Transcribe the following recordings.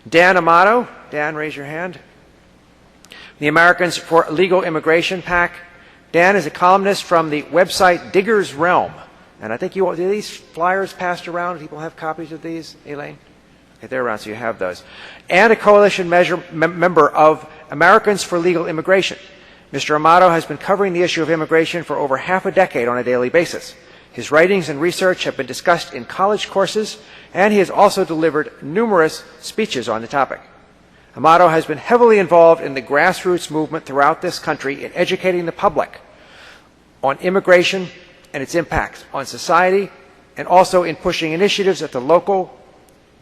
Dan Amato. Dan, raise your hand. The Americans for Legal Immigration PAC. Dan is a columnist from the website Digger's Realm. And I think do these flyers passed around? People have copies of these, Elaine? Okay, they're around, so you have those. And a coalition member of Americans for Legal Immigration. Mr. Amato has been covering the issue of immigration for over half a decade on a daily basis. His writings and research have been discussed in college courses, and he has also delivered numerous speeches on the topic. Amato has been heavily involved in the grassroots movement throughout this country in educating the public on immigration and its impacts on society, and also in pushing initiatives at the local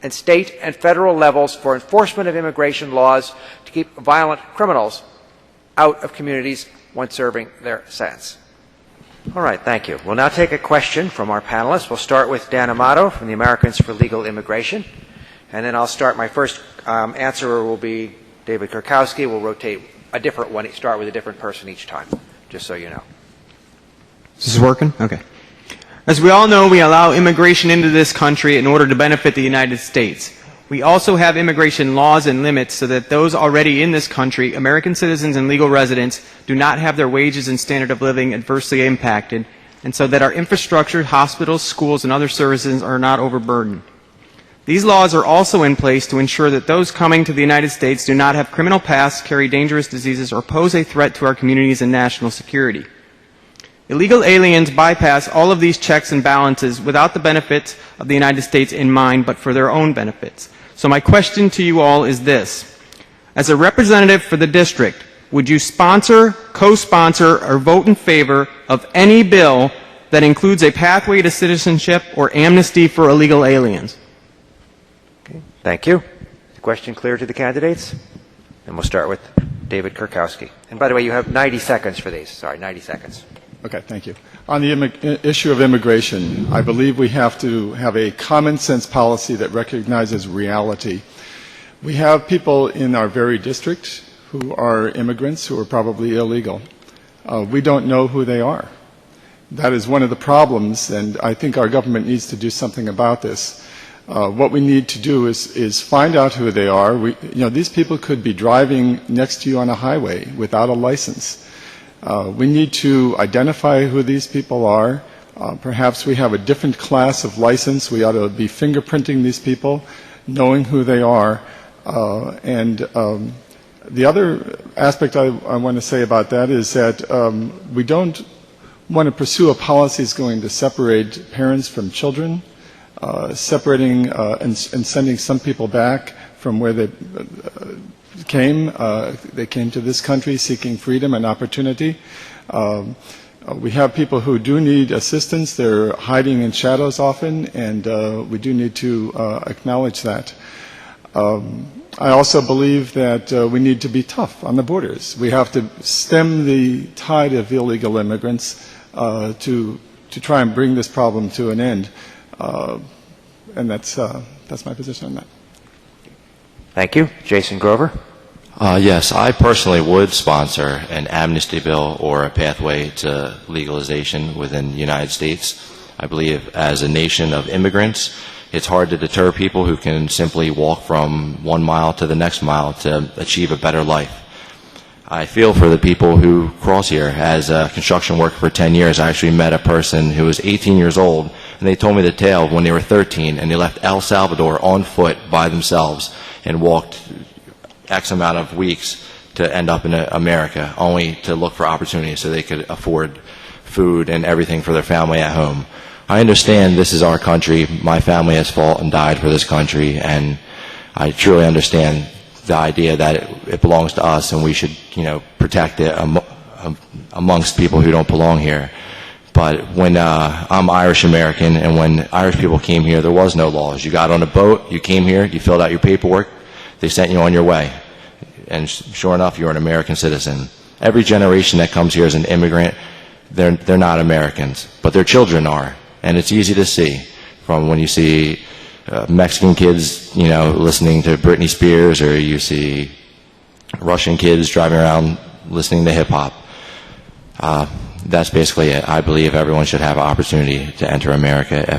and state and federal levels for enforcement of immigration laws to keep violent criminals out of communities once serving their sentence. All right, thank you. We'll now take a question from our panelists. We'll start with Dan Amato from the Americans for Legal Immigration. And then I'll start. My first answerer will be David Kurkowski. We'll rotate a different one, start with a different person each time, just so you know. Is this working? Okay. As we all know, we allow immigration into this country in order to benefit the United States. We also have immigration laws and limits so that those already in this country, American citizens and legal residents, do not have their wages and standard of living adversely impacted, and so that our infrastructure, hospitals, schools, and other services are not overburdened. These laws are also in place to ensure that those coming to the United States do not have criminal pasts, carry dangerous diseases, or pose a threat to our communities and national security. Illegal aliens bypass all of these checks and balances without the benefits of the United States in mind, but for their own benefits. So my question to you all is this. As a representative for the district, would you sponsor, co-sponsor, or vote in favor of any bill that includes a pathway to citizenship or amnesty for illegal aliens? Okay, thank you. The question clear to the candidates? And we'll start with David Kurkowski. And by the way, you have 90 seconds for these. Sorry, 90 seconds. Okay, thank you. On the issue of immigration, I believe we have to have a common sense policy that recognizes reality. We have people in our very district who are immigrants who are probably illegal. We don't know who they are. That is one of the problems, and I think our government needs to do something about this. What we need to do is find out who they are. These people could be driving next to you on a highway without a license. We need to identify who these people are. Perhaps we have a different class of license. We ought to be fingerprinting these people, knowing who they are. The other aspect I want to say about that is that we don't want to pursue a policy that's going to separate parents from children, separating and sending some people back from where they came. They came to this country seeking freedom and opportunity. We have people who do need assistance. They're hiding in shadows often, and we do need to acknowledge that. I also believe that we need to be tough on the borders. We have to stem the tide of illegal immigrants to try and bring this problem to an end. And that's my position on that. Thank you. Jason Grover. Yes, I personally would sponsor an amnesty bill or a pathway to legalization within the United States. I believe as a nation of immigrants, it's hard to deter people who can simply walk from 1 mile to the next mile to achieve a better life. I feel for the people who cross here. As a construction worker for 10 years, I actually met a person who was 18 years old, and they told me the tale of when they were 13, and they left El Salvador on foot by themselves and walked X amount of weeks to end up in America, only to look for opportunities so they could afford food and everything for their family at home. I understand this is our country. My family has fought and died for this country, and I truly understand the idea that it belongs to us, and we should, protect it amongst people who don't belong here. But when I'm Irish American, and when Irish people came here, there was no laws. You got on a boat, you came here, you filled out your paperwork, they sent you on your way. And sure enough, you're an American citizen. Every generation that comes here as an immigrant, they're not Americans, but their children are. And it's easy to see from when you see Mexican kids, listening to Britney Spears, or you see Russian kids driving around listening to hip hop. That's basically it. I believe everyone should have an opportunity to enter America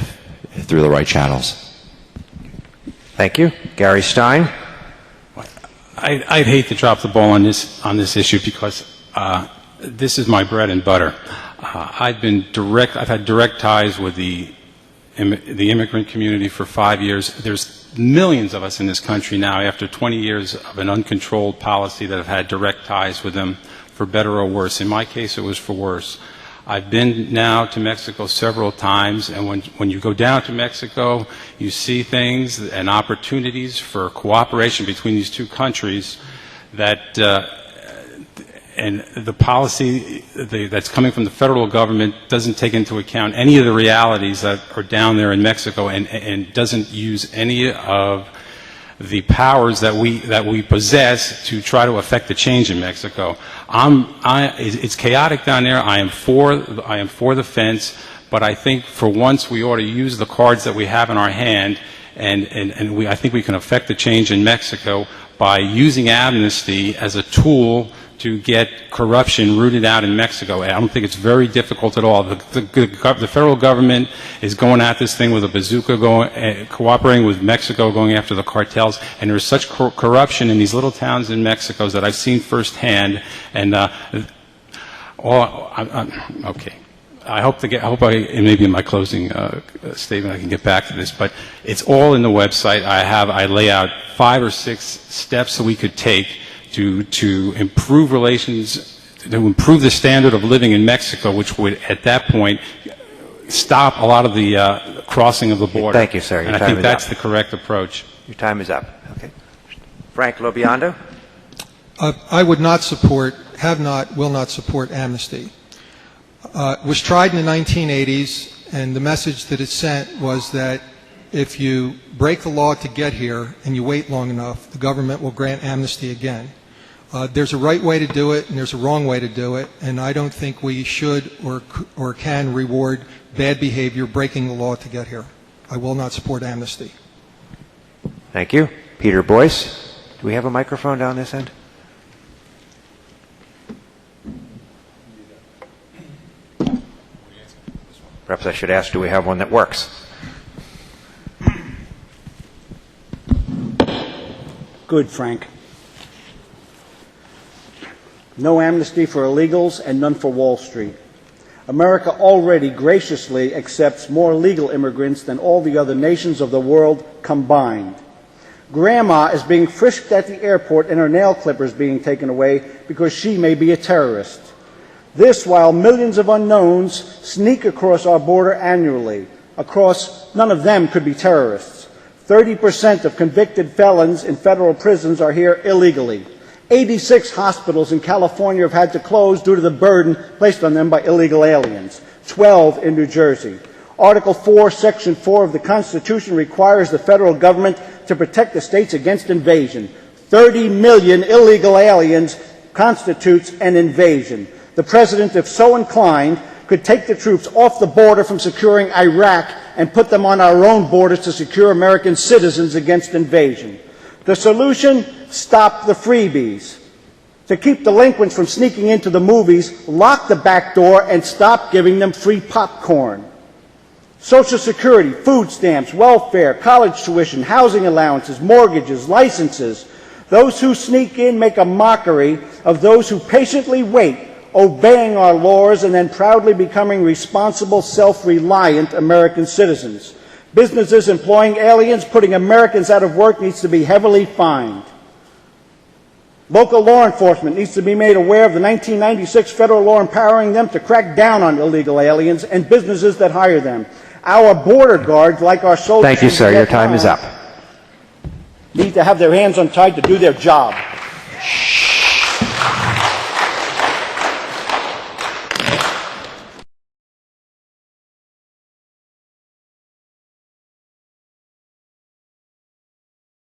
through the right channels. Thank you. Gary Stein. I'd hate to drop the ball on this issue because this is my bread and butter. I've had direct ties with the immigrant community for 5 years. There's millions of us in this country now, after 20 years of an uncontrolled policy, that have had direct ties with them, for better or worse. In my case, it was for worse. I've been now to Mexico several times, and when you go down to Mexico, you see things and opportunities for cooperation between these two countries that, and the policy that's coming from the federal government doesn't take into account any of the realities that are down there in Mexico, and doesn't use any of the powers that we possess to try to affect the change in Mexico. It's chaotic down there. I am for the fence, but I think for once we ought to use the cards that we have in our hand, and I think we can affect the change in Mexico by using amnesty as a tool to get corruption rooted out in Mexico. I don't think it's very difficult at all. The federal government is going at this thing with a bazooka, cooperating with Mexico, going after the cartels, and there's such corruption in these little towns in Mexico that I've seen firsthand. And okay. I hope maybe in my closing statement I can get back to this, but it's all in the website. I lay out 5 or 6 steps that we could take to improve relations, to improve the standard of living in Mexico, which would, at that point, stop a lot of the crossing of the border. Thank you, sir. And I think that's the correct approach. Your time is up. Okay. Frank Lobiando. I would not support, will not support amnesty. It was tried in the 1980s, and the message that it sent was that if you break the law to get here and you wait long enough, the government will grant amnesty again. There's a right way to do it and there's a wrong way to do it, and I don't think we should or can reward bad behavior breaking the law to get here. I will not support amnesty. Thank you. Peter Boyce. Do we have a microphone down this end? Perhaps I should ask, do we have one that works? Good, Frank. No amnesty for illegals and none for Wall Street. America already graciously accepts more legal immigrants than all the other nations of the world combined. Grandma is being frisked at the airport and her nail clippers being taken away because she may be a terrorist. This while millions of unknowns sneak across our border annually. None of them could be terrorists. 30% of convicted felons in federal prisons are here illegally. 86 hospitals in California have had to close due to the burden placed on them by illegal aliens. 12 in New Jersey. Article 4, Section 4 of the Constitution requires the federal government to protect the states against invasion. 30 million illegal aliens constitutes an invasion. The president, if so inclined, could take the troops off the border from securing Iraq and put them on our own borders to secure American citizens against invasion. The solution? Stop the freebies. To keep delinquents from sneaking into the movies, lock the back door and stop giving them free popcorn. Social Security, food stamps, welfare, college tuition, housing allowances, mortgages, licenses. Those who sneak in make a mockery of those who patiently wait, obeying our laws and then proudly becoming responsible, self-reliant American citizens. Businesses employing aliens, putting Americans out of work needs to be heavily fined. Local law enforcement needs to be made aware of the 1996 federal law empowering them to crack down on illegal aliens and businesses that hire them. Our border guards, like our soldiers... Thank you, sir. Your time is up. ...need to have their hands untied to do their job.